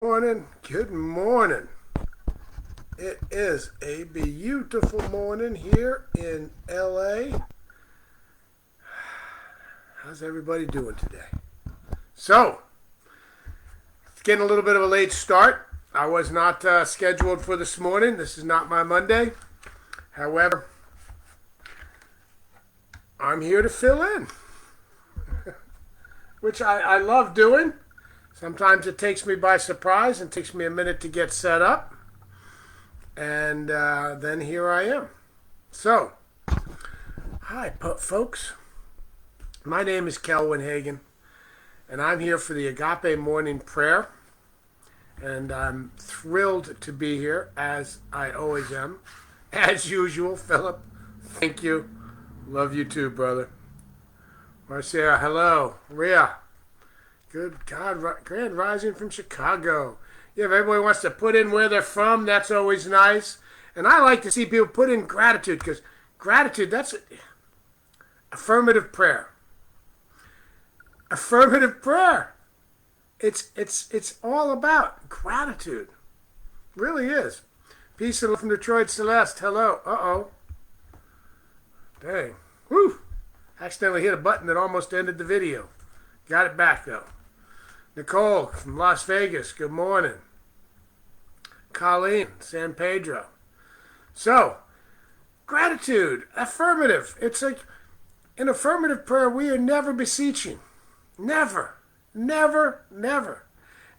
Morning. Good morning. It is a beautiful morning here in LA. How's everybody doing today? So, it's getting a little bit of a late start. I was not scheduled for this morning. This is not my Monday. However, I'm here to fill in, which I love doing. Sometimes it takes me by surprise and takes me a minute to get set up. And then here I am. So, hi, folks. My name is Kelvin Hagan, and I'm here for the Agape Morning Prayer. And I'm thrilled to be here, as I always am. As usual, Philip, thank you. Love you too, brother. Marcia, hello. Rhea, good God, Grand Rising from Chicago. Yeah, if everybody wants to put in where they're from, that's always nice. And I like to see people put in gratitude, because gratitude, that's affirmative prayer. Affirmative prayer. It's all about gratitude. It really is. Peace and love from Detroit, Celeste. Hello. Uh-oh. Dang. Whew. Accidentally hit a button that almost ended the video. Got it back, though. Nicole from Las Vegas. Good morning. Colleen, San Pedro. So, gratitude, affirmative. It's like, in affirmative prayer, we are never beseeching. Never. Never, never.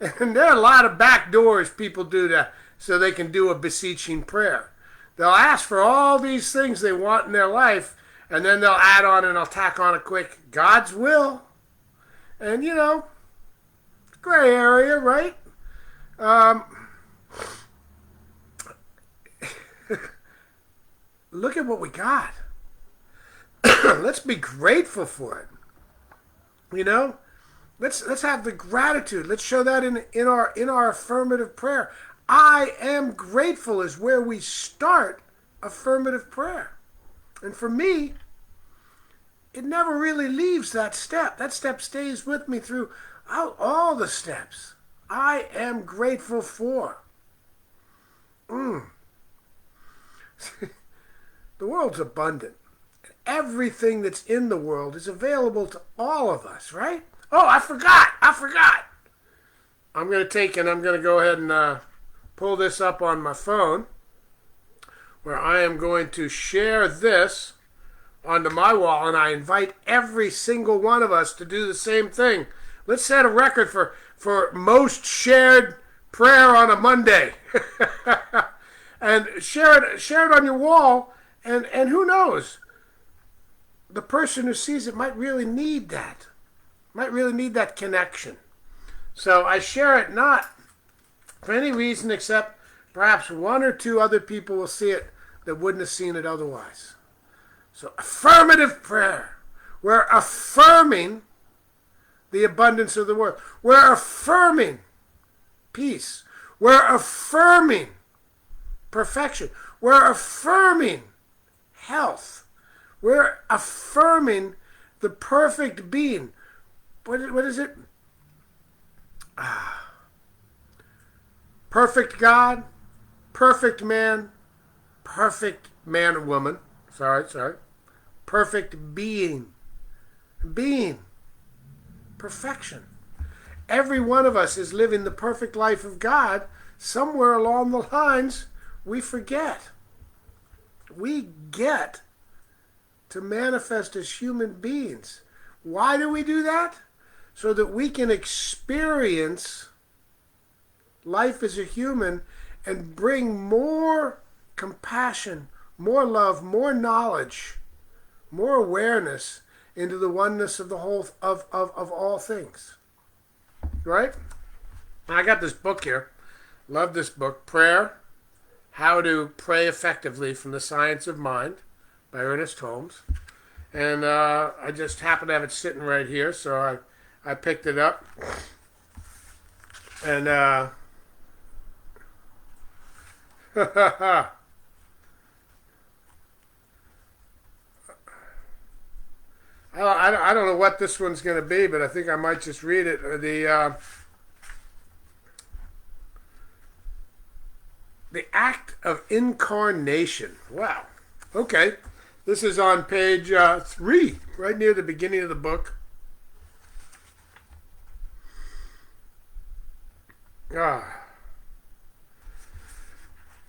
And there are a lot of back doors people do that so they can do a beseeching prayer. They'll ask for all these things they want in their life, and then they'll add on and I'll tack on a quick, God's will. And, you know, gray area, right? Look at what we got. Let's be grateful for it. You know? Let's have the gratitude. Let's show that in our affirmative prayer. I am grateful is where we start affirmative prayer. And for me, it never really leaves that step. That step stays with me through all the steps. I am grateful for. The world's abundant. Everything that's in the world is available to all of us, right? Oh, I forgot. I'm going to go ahead and pull this up on my phone, where I am going to share this onto my wall, and I invite every single one of us to do the same thing. Let's set a record for most shared prayer on a Monday. And share it on your wall, and who knows? The person who sees it might really need that. Might really need that connection. So I share it not for any reason except perhaps one or two other people will see it that wouldn't have seen it otherwise. So affirmative prayer. We're affirming the abundance of the world. We're affirming peace. We're affirming perfection. We're affirming health. We're affirming the perfect being. What is it? Perfect God, perfect man or woman. Sorry. Perfect being. Being. Perfection. Every one of us is living the perfect life of God. Somewhere along the lines, we forget. We get to manifest as human beings. Why do we do that? So that we can experience life as a human and bring more compassion, more love, more knowledge, more awareness into the oneness of the whole of all things. Right? I got this book here. Love this book. Prayer, How to Pray Effectively from the Science of Mind by Ernest Holmes. And I just happen to have it sitting right here, so I picked it up. And I don't know what this one's going to be, but I think I might just read it. The act of incarnation. Wow. Okay. This is on page 3, right near the beginning of the book. Ah.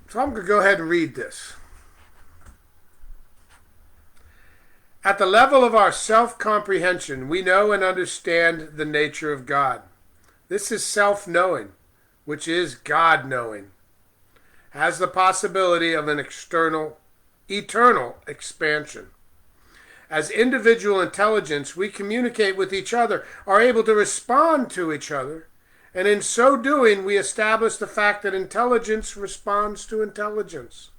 So I'm going to go ahead and read this. At the level of our self-comprehension, we know and understand the nature of God. This is self-knowing, which is God-knowing, has the possibility of an eternal expansion. As individual intelligence, we communicate with each other, are able to respond to each other, and in so doing, we establish the fact that intelligence responds to intelligence.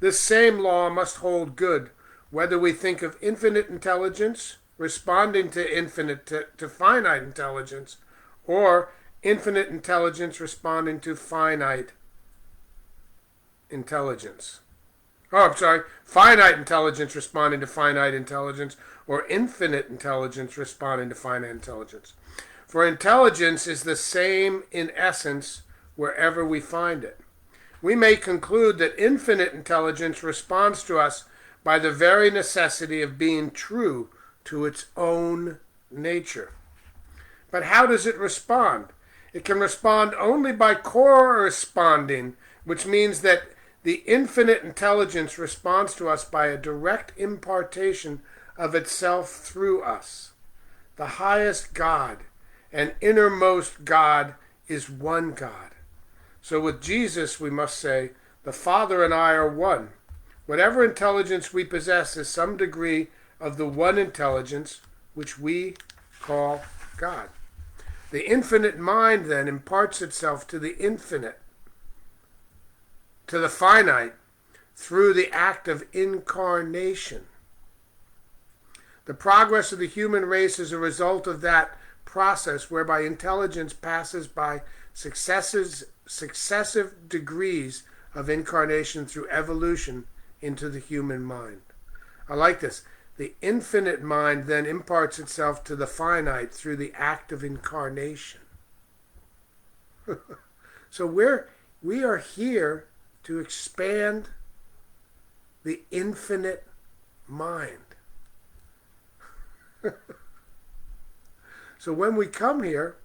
This same law must hold good whether we think of infinite intelligence responding to finite intelligence, or infinite intelligence responding to finite intelligence. Finite intelligence responding to finite intelligence, or infinite intelligence responding to finite intelligence. For intelligence is the same in essence wherever we find it. We may conclude that infinite intelligence responds to us by the very necessity of being true to its own nature. But how does it respond? It can respond only by corresponding, which means that the infinite intelligence responds to us by a direct impartation of itself through us. The highest God and innermost God is one God. So with Jesus, we must say, the Father and I are one. Whatever intelligence we possess is some degree of the one intelligence which we call God. The infinite mind then imparts itself to the infinite, to the finite, through the act of incarnation. The progress of the human race is a result of that process whereby intelligence passes by successive degrees of incarnation through evolution into the human mind. I like this. The infinite mind then imparts itself to the finite through the act of incarnation. So we are here to expand the infinite mind. So when we come here,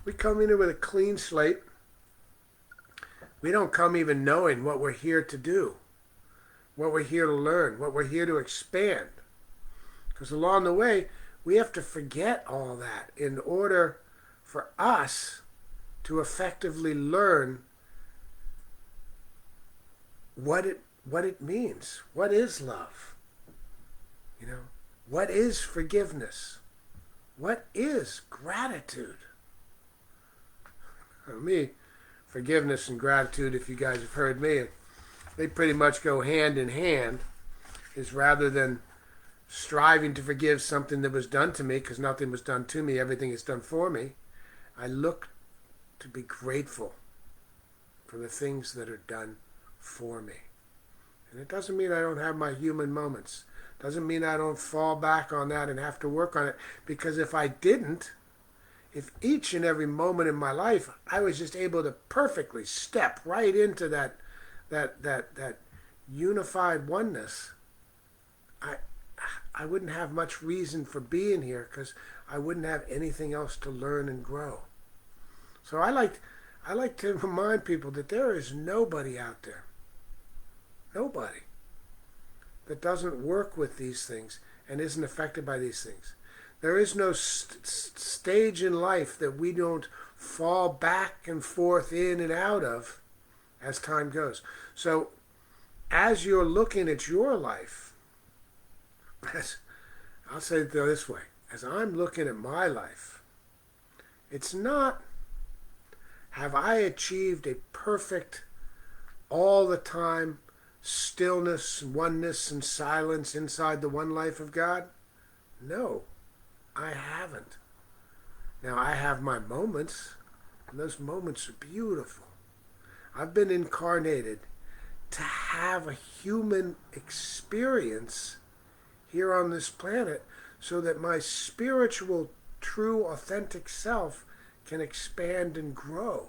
we come in here with a clean slate. We don't come even knowing what we're here to do, what we're here to learn, what we're here to expand. Because along the way, we have to forget all that in order for us to effectively learn what it means. What is love? What is forgiveness? What is gratitude? For me, forgiveness and gratitude, if you guys have heard me, they pretty much go hand in hand. Is rather than striving to forgive something that was done to me, because nothing was done to me, everything is done for me, I look to be grateful for the things that are done for me. And it doesn't mean I don't have my human moments. Doesn't mean I don't fall back on that and have to work on it, because if I didn't, if each and every moment in my life I was just able to perfectly step right into that unified oneness, I wouldn't have much reason for being here, because I wouldn't have anything else to learn and grow. So I like to remind people that there is nobody out there, nobody, that doesn't work with these things and isn't affected by these things. There is no stage in life that we don't fall back and forth in and out of as time goes. So as you're looking at your life, I'll say it this way, as I'm looking at my life, it's not, have I achieved a perfect, all the time, stillness, oneness, and silence inside the one life of God? No, I haven't. Now, I have my moments, and those moments are beautiful. I've been incarnated to have a human experience here on this planet so that my spiritual, true, authentic self can expand and grow.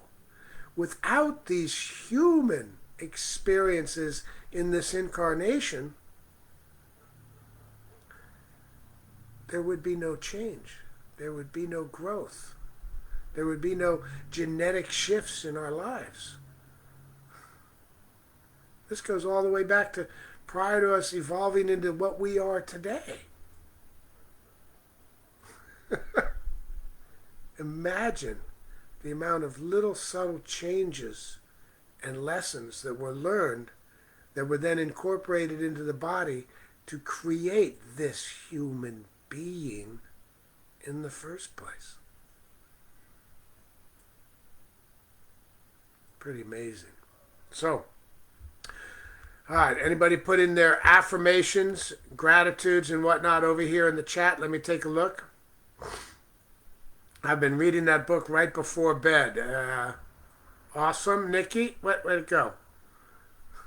without these human experiences in this incarnation, there would be no change. There would be no growth. There would be no genetic shifts in our lives. This goes all the way back to prior to us evolving into what we are today. Imagine the amount of little subtle changes and lessons that were learned that were then incorporated into the body to create this human being in the first place. Pretty amazing. So, all right, anybody put in their affirmations, gratitudes, and whatnot over here in the chat? Let me take a look. I've been reading that book right before bed. Awesome. Nikki, where'd it go?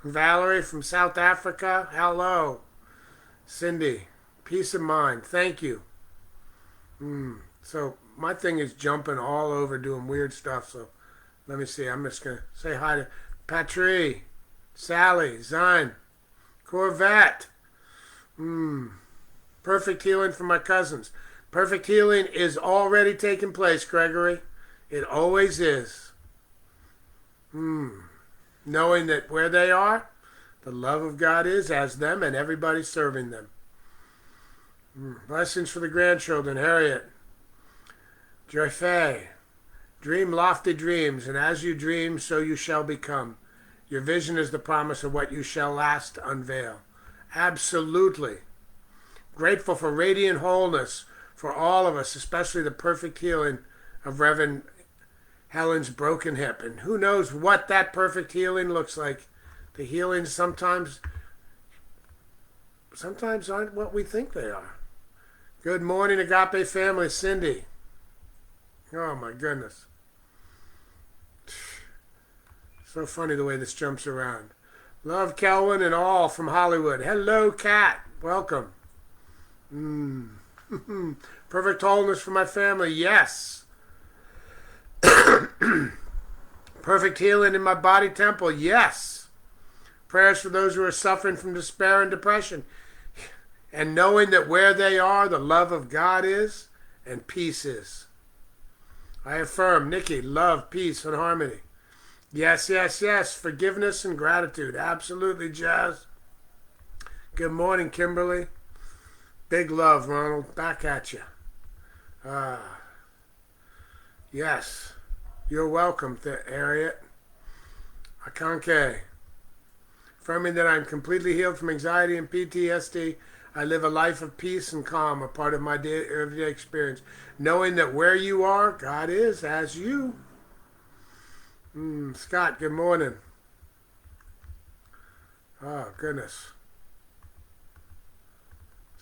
Valerie from South Africa, hello. Cindy, peace of mind, thank you. So my thing is jumping all over doing weird stuff, so let me see. I'm just going to say hi to Patrie, Sally, Zine, Corvette. Perfect healing for my cousins. Perfect healing is already taking place, Gregory. It always is. Knowing that where they are, the love of God is as them and everybody serving them. Blessings for the grandchildren, Harriet. Joy Fay. Dream lofty dreams, and as you dream, so you shall become. Your vision is the promise of what you shall last unveil. Absolutely. Grateful for radiant wholeness for all of us, especially the perfect healing of Reverend Helen's broken hip. And who knows what that perfect healing looks like. The healings sometimes aren't what we think they are. Good morning, Agape family. Cindy. Oh, my goodness. So funny the way this jumps around. Love, Kelvin, and all from Hollywood. Hello, Kat. Welcome. Perfect wholeness for my family. Yes. Perfect healing in my body temple. Yes. Prayers for those who are suffering from despair and depression. And knowing that where they are, the love of God is and peace is. I affirm, Nikki, love, peace, and harmony. Yes, yes, yes. Forgiveness and gratitude. Absolutely, Jazz. Good morning, Kimberly. Big love, Ronald. Back at you. Yes. You're welcome, Harriet. Akanke. Affirming that I'm completely healed from anxiety and PTSD. I live a life of peace and calm, a part of my everyday experience. Knowing that where you are, God is as you. Scott, good morning. Oh, goodness.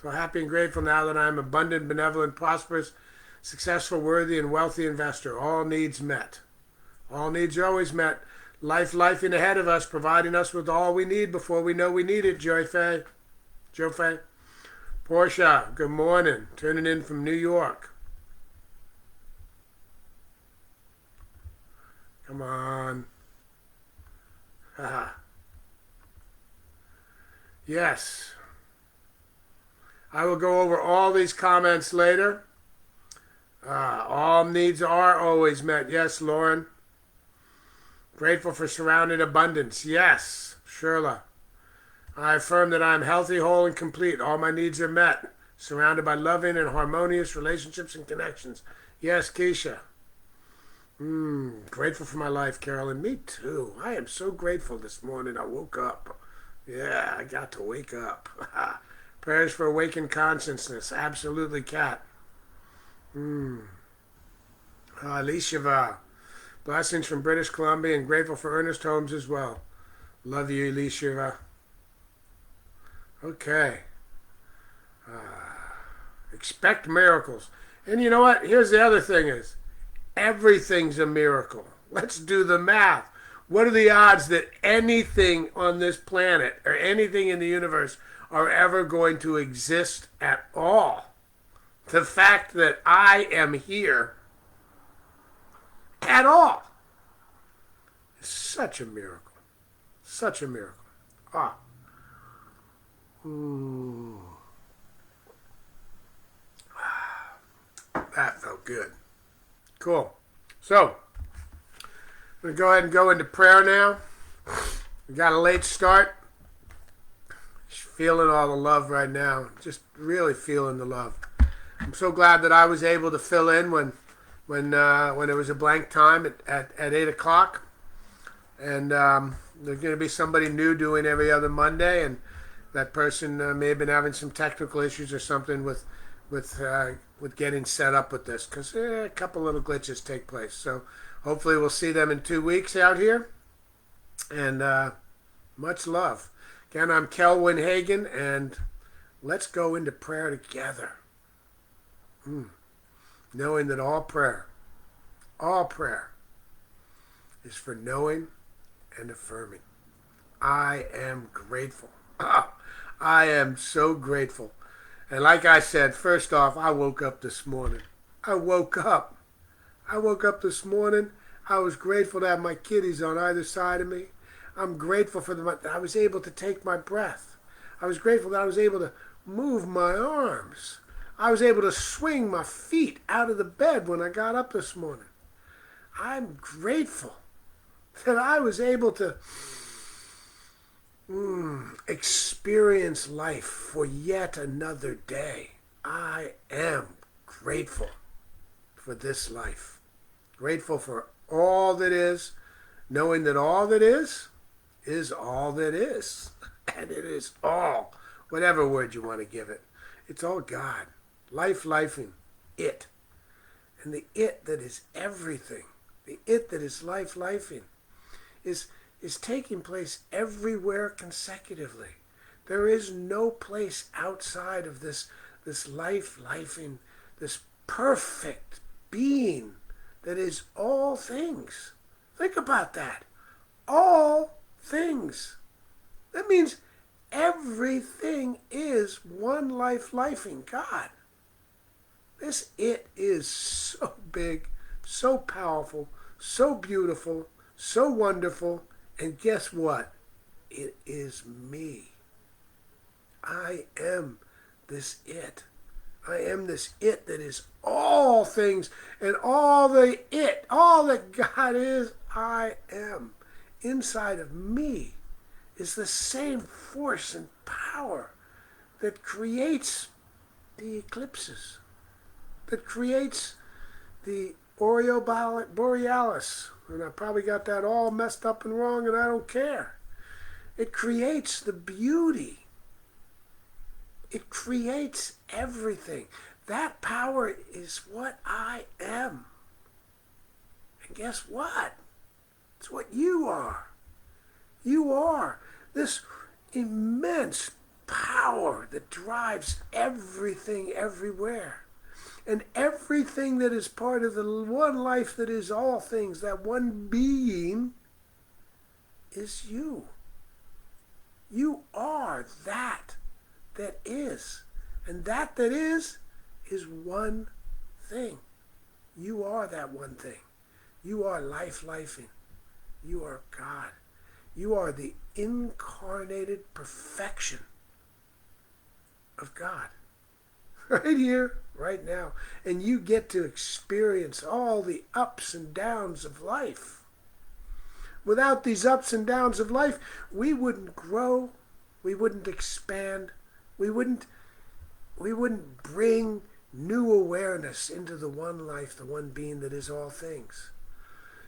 So happy and grateful now that I'm abundant, benevolent, prosperous, successful, worthy, and wealthy investor. All needs met. All needs are always met. Lifing ahead of us, providing us with all we need before we know we need it, Joe Fay. Portia, good morning. Tuning in from New York. Come on. Yes. I will go over all these comments later. All needs are always met. Yes, Lauren. Grateful for surrounding abundance. Yes, Shirla. I affirm that I am healthy, whole, and complete. All my needs are met. Surrounded by loving and harmonious relationships and connections. Yes, Keisha. Grateful for my life, Carolyn. Me too. I am so grateful this morning. I woke up. Yeah, I got to wake up. Prayers for awakened consciousness. Absolutely, Kat. Alicia. Blessings from British Columbia and grateful for Ernest Holmes as well. Love you, Alicia. Okay. Expect miracles. And you know what? Here's the other thing is, everything's a miracle. Let's do the math. What are the odds that anything on this planet or anything in the universe are ever going to exist at all? The fact that I am here at all such a miracle. Such a miracle. Ah. Mm. That felt good. Cool. So, I'm going to go ahead and go into prayer now. We got a late start. Just feeling all the love right now. Just really feeling the love. I'm so glad that I was able to fill in when it was a blank time at 8 o'clock. And there's going to be somebody new doing every other Monday, and that person may have been having some technical issues or something with getting set up with this, because a couple little glitches take place. So hopefully we'll see them in 2 weeks out here. And much love. Again, I'm Kelwin Hagen, and let's go into prayer together. Knowing that all prayer is for knowing and affirming. I am grateful. I am so grateful. And like I said, first off, I woke up this morning. I woke up this morning. I was grateful to have my kiddies on either side of me. I'm grateful for that I was able to take my breath. I was grateful that I was able to move my arms. I was able to swing my feet out of the bed when I got up this morning. I'm grateful that I was able to experience life for yet another day. I am grateful for this life. Grateful for all that is, knowing that all that is all that is. And it is all, whatever word you want to give it. It's all God. Life, lifing, it. And the it that is everything, the it that is life, lifing, is taking place everywhere consecutively. There is no place outside of this life, lifing, this perfect being that is all things. Think about that. All things. That means everything is one life, lifing God. This it is so big, so powerful, so beautiful, so wonderful, and guess what? It is me. I am this it. I am this it that is all things, and all the it, all that God is, I am. Inside of me is the same force and power that creates the eclipses, that creates the Aurora Borealis. And I probably got that all messed up and wrong, and I don't care. It creates the beauty. It creates everything. That power is what I am. And guess what? It's what you are. You are this immense power that drives everything everywhere. And everything that is part of the one life that is all things, that one being, is you. You are that is. And that is one thing. You are that one thing. You are life, lifing. You are God. You are the incarnated perfection of God. Right here, right now. And you get to experience all the ups and downs of life. Without these ups and downs of life, we wouldn't grow, we wouldn't expand, we wouldn't bring new awareness into the one life, the one being that is all things.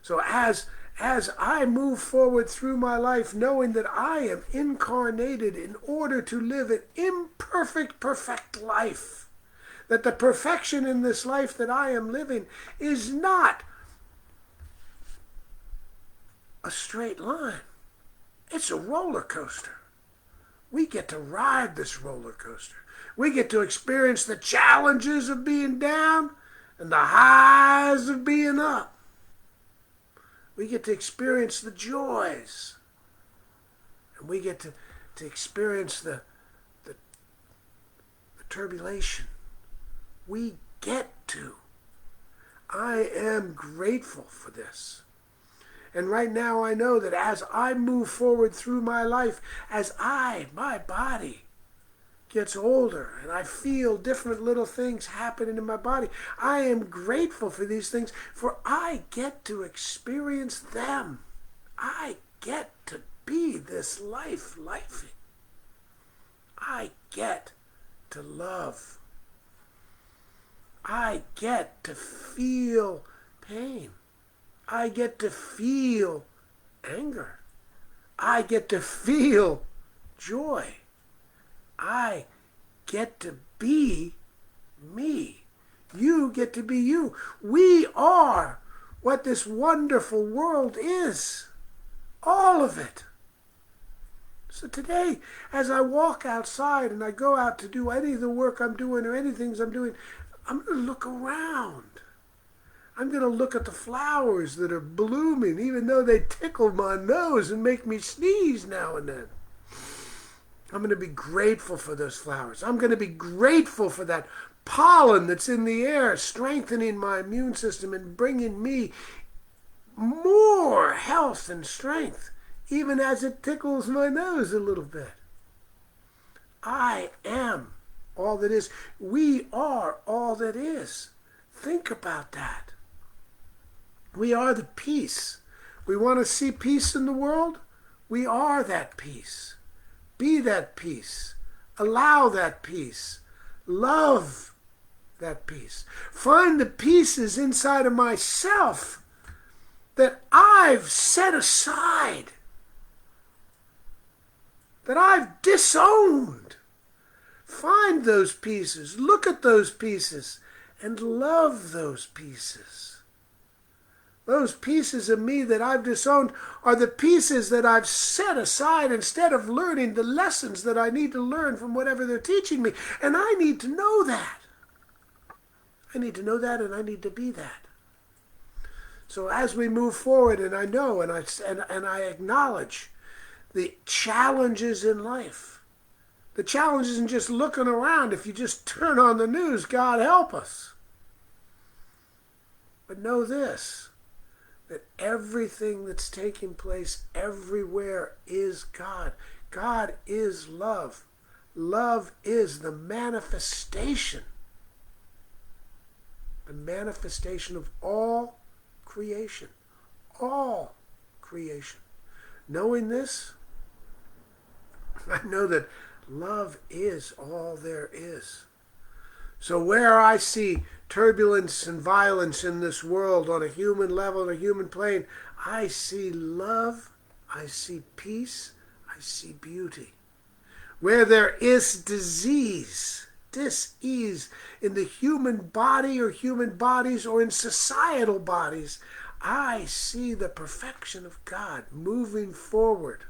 So as I move forward through my life, knowing that I am incarnated in order to live an imperfect, perfect life, that the perfection in this life that I am living is not a straight line. It's a roller coaster. We get to ride this roller coaster. We get to experience the challenges of being down and the highs of being up. We get to experience the joys. And we get to experience the turbulation. We get to. I am grateful for this. And right now I know that as I move forward through my life, as my body, gets older and I feel different little things happening in my body, I am grateful for these things, for I get to experience them. I get to be this life lifing. I get to love. I get to feel pain. I get to feel anger. I get to feel joy. I get to be me. You get to be you. We are what this wonderful world is. All of it. So today, as I walk outside and I go out to do any of the work I'm doing or any things I'm doing, I'm going to look around. I'm going to look at the flowers that are blooming, even though they tickle my nose and make me sneeze now and then. I'm going to be grateful for those flowers. I'm going to be grateful for that pollen that's in the air, strengthening my immune system and bringing me more health and strength, even as it tickles my nose a little bit. I am all that is. We are all that is. Think about that. We are the peace. We want to see peace in the world? We are that peace. Be that peace. Allow that peace. Love that peace. Find the pieces inside of myself that I've set aside, that I've disowned. Find those pieces. Look at those pieces and love those pieces. Those pieces of me that I've disowned are the pieces that I've set aside instead of learning the lessons that I need to learn from whatever they're teaching me. And I need to know that. I need to know that, and I need to be that. So as we move forward, and I know and I acknowledge the challenges in life. The challenge isn't just looking around. If you just turn on the news, God help us. But know this, that everything that's taking place everywhere is God. God is love. Love is the manifestation of all creation. All creation. Knowing this, I know that love is all there is. So where I see turbulence and violence in this world on a human level, on a human plane, I see love, I see peace, I see beauty. Where there is disease, dis-ease in the human body or human bodies or in societal bodies, I see the perfection of God moving forward.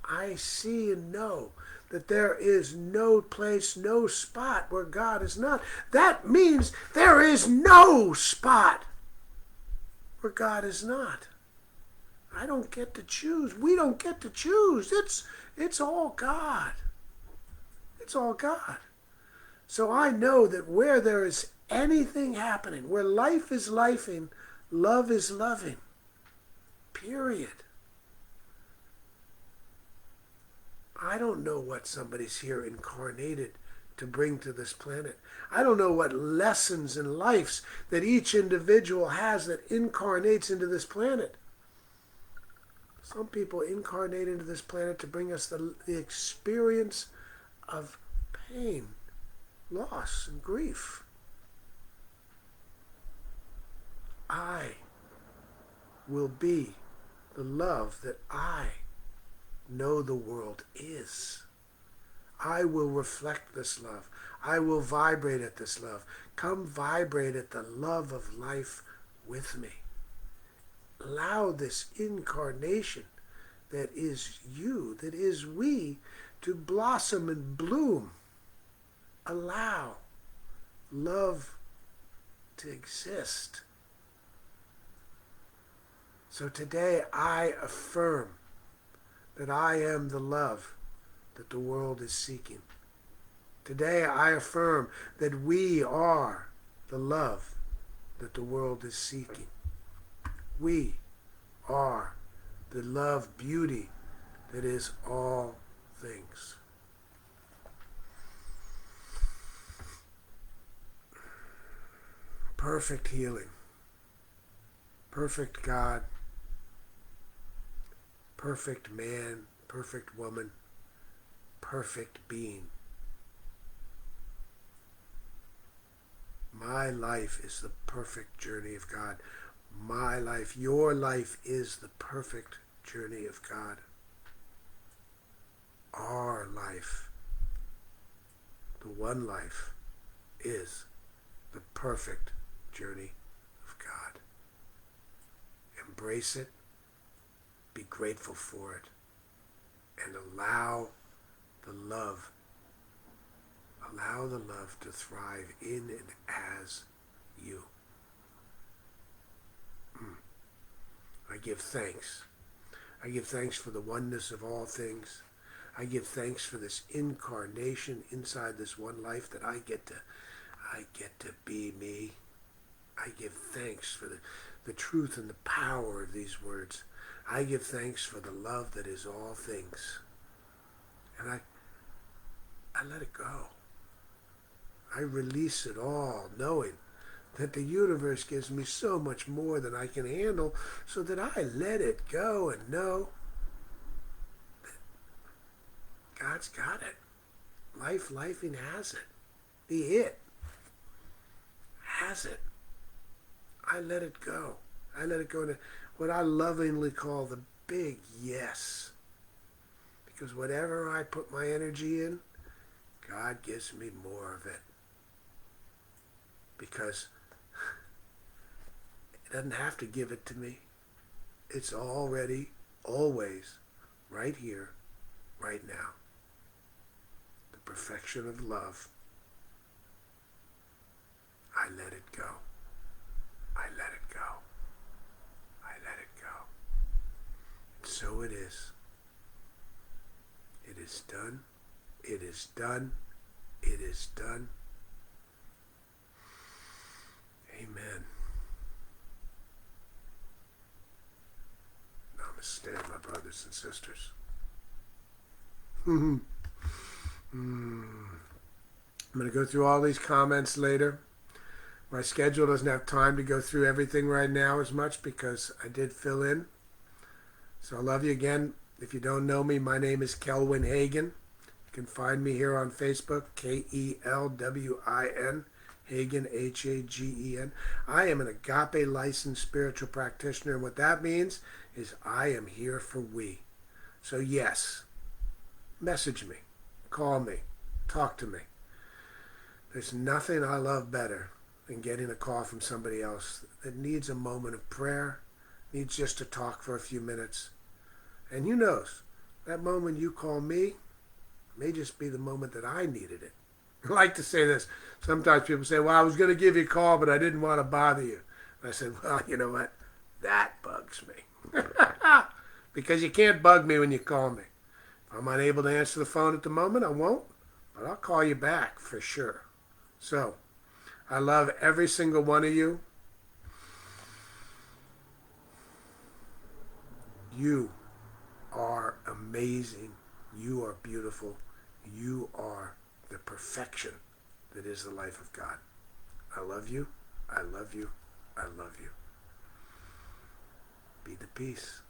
I see and know that there is no place, no spot where God is not. That means there is no spot where God is not. I don't get to choose. We don't get to choose. It's all God. It's all God. So I know that where there is anything happening, where life is lifing, love is loving. Period. I don't know what somebody's here incarnated to bring to this planet. I don't know what lessons and lives that each individual has that incarnates into this planet. Some people incarnate into this planet to bring us the experience of pain, loss, and grief. I will be the love that I know the world is. I will reflect this love. I will vibrate at this love. Come vibrate at the love of life with me. Allow this incarnation that is you, that is we, to blossom and bloom. Allow love to exist. So today I affirm that I am the love that the world is seeking. Today I affirm that we are the love that the world is seeking. We are the love beauty that is all things. Perfect healing, perfect God, perfect man, perfect woman, perfect being. My life is the perfect journey of God. My life, your life is the perfect journey of God. Our life, the one life, is the perfect journey of God. Embrace it, be grateful for it, and allow the love to thrive in and as you. I give thanks. I give thanks for the oneness of all things. I give thanks for this incarnation inside this one life that I get to be me. I give thanks for the truth and the power of these words. I give thanks for the love that is all things. And I let it go. I release it all, knowing that the universe gives me so much more than I can handle, so that I let it go and know that God's got it. Lifing has it. The it has it. I let it go. I let it go to what I lovingly call the big yes. Because whatever I put my energy in, God gives me more of it. Because He doesn't have to give it to me. It's already, always, right here, right now. The perfection of love. I let it go. I let it go. I let it go. And so it is. It is done. It is done. It is done. Amen. Namaste, my brothers and sisters. I'm going to go through all these comments later. My schedule doesn't have time to go through everything right now as much because I did fill in. So I love you again. If you don't know me, my name is Kelwin Hagen. You can find me here on Facebook, Kelwin, Hagen, Hagen. I am an agape licensed spiritual practitioner, and what that means is I am here for we. So yes, message me, call me, talk to me. There's nothing I love better than getting a call from somebody else that needs a moment of prayer, needs just to talk for a few minutes. And who knows, that moment you call me may just be the moment that I needed it. I like to say this. Sometimes people say, well, I was going to give you a call, but I didn't want to bother you. And I said, well, you know what? That bugs me. Because you can't bug me when you call me. If I'm unable to answer the phone at the moment, I won't. But I'll call you back for sure. So, I love every single one of you. You are amazing. You are beautiful. You are the perfection that is the life of God. I love you. I love you. I love you. Be the peace.